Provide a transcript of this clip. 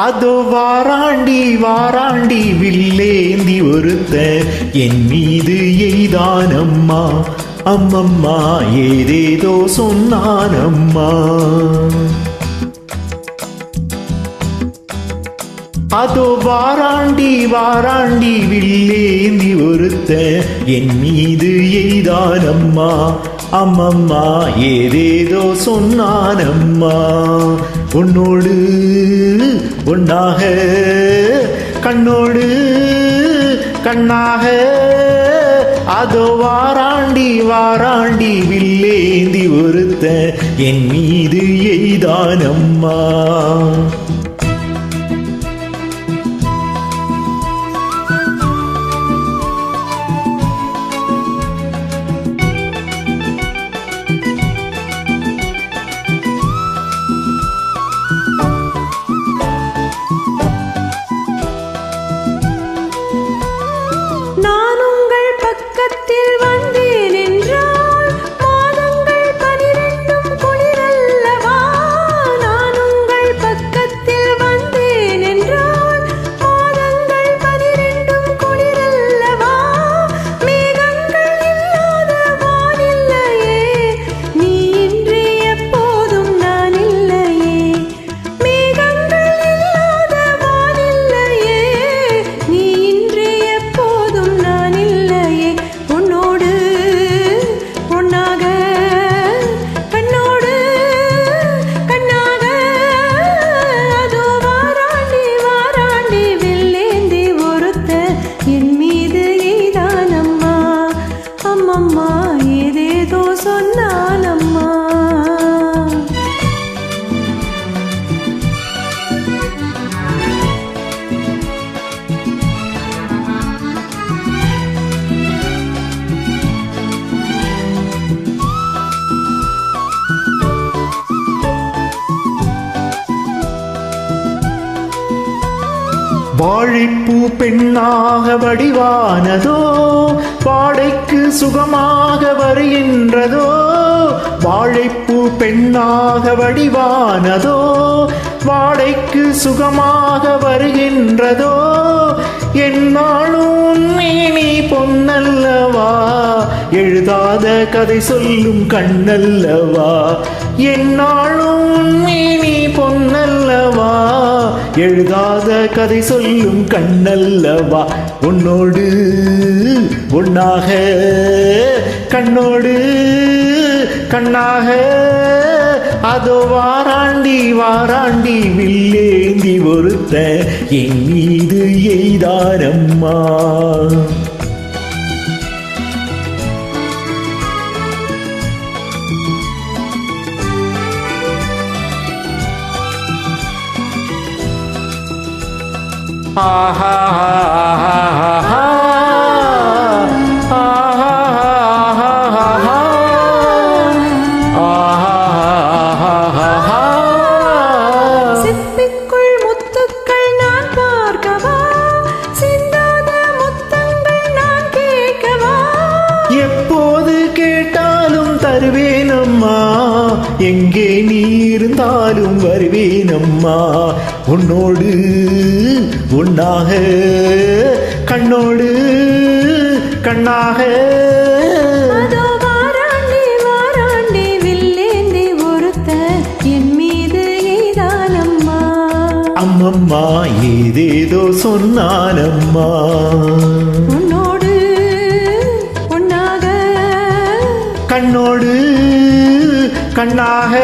அதோ வாராண்டி வாராண்டி வில்லேந்தி ஒருத்த என் மீது எய்தானம்மா. அம்மம்மா ஏதேதோ சொன்னானம்மா. அதோ வாராண்டி வாராண்டி வில்லேந்தி ஒருத்த என் மீது எய்தானம்மா. அம்மம்மா ஏதேதோ சொன்னானம்மா. உன்னோடு ஒன்னாக கண்ணோடு கண்ணாக அதோ வாராண்டி வாராண்டி வில்லேந்தி ஒருத்த என் மீது எய்தானம்மா. நான் உங்கள் பக்கத்தில் வந்தேன் என்றால் மாதங்கள் 12 குளிரல்லவா. நான் உங்கள் பக்கத்தில் வந்தேன் என்றால் மாதங்கள் 12 குளிரல்லவா. மேகங்கள் இல்லாத வானில்லையே, நீ இன்றி எப்போதும் நான் இல்லையே. மேகங்கள் இல்லாத வானில்லையே, நீ இன்றி எப்போதும் நான் இல்லையே. உன்னோடு ஒன்னாக கண்ணோடு கண்ணாக அதோ வாராண்டி வாராண்டி வில்லேந்தி ஒருத்த என் மீது எய்தானம்மா. அம்மம்மா ஏதேதோ சொன்னானம்மா. வாழைப்பூ பெண்ணாக வடிவானதோ, வாடைக்கு சுகமாக வருகின்றதோ. வாழைப்பூ பெண்ணாக வடிவானதோ, வாடைக்கு சுகமாக வருகின்றதோ. என்னாலும் நீ பொன்னல்லவா, எழுதாத கதை சொல்லும் கண்ணல்லவா. என்னாலும் நீ பொன்னல்லவா, எழுதாத கதை சொல்லும் கண்ணல்லவா. உன்னோடு ஒன்னாக கண்ணோடு கண்ணாக அதோ வாராண்டி வாராண்டி வில்லேந்தி ஒருத்த என் மீது எய்தானம்மா. ஆஹா ஆஹா சிப்பிக்குள் முத்துக்கள் நான் பார்க்கவா, சிந்தாத முத்தங்கள் நான் கேட்கவா. எப்போது கேட்டாலும் தருவேனம்மா, எங்கே நீ இருந்தாலும் வருவேனம்மா. உன்னோடு ஒன்னாக கண்ணோடு கண்ணாக அதோ வாராண்டி வாராண்டி வில்லேந்தி ஒருத்த என் மீது எய்தானம்மா. அம்மம்மா ஏதேதோ சொன்னானம்மா. உன்னோடு ஒன்னாக கண்ணோடு கண்ணாக